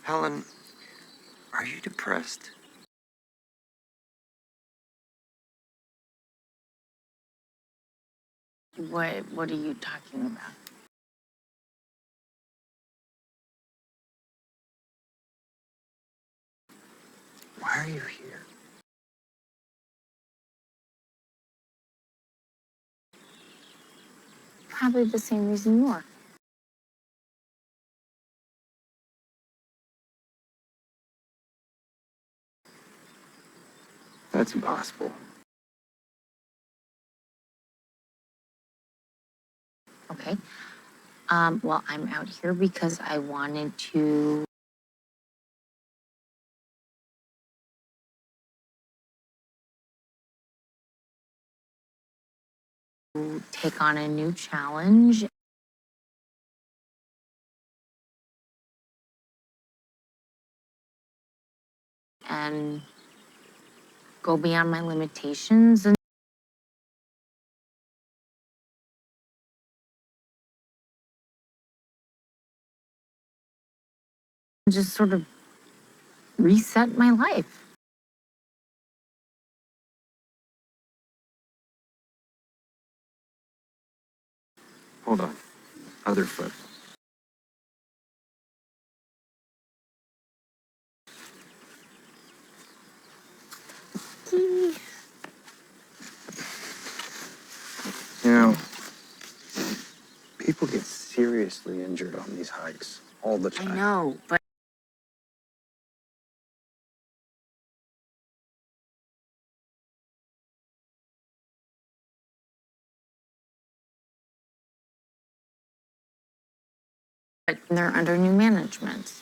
Helen, are you depressed? What are you talking about? Why are you here? Probably the same reason you are. That's impossible. Okay. Well, I'm out here because I wanted to take on a new challenge and go beyond my limitations and just sort of reset my life. Hold on. Other foot. You know, people get seriously injured on these hikes all the I time. know, but they're under new management.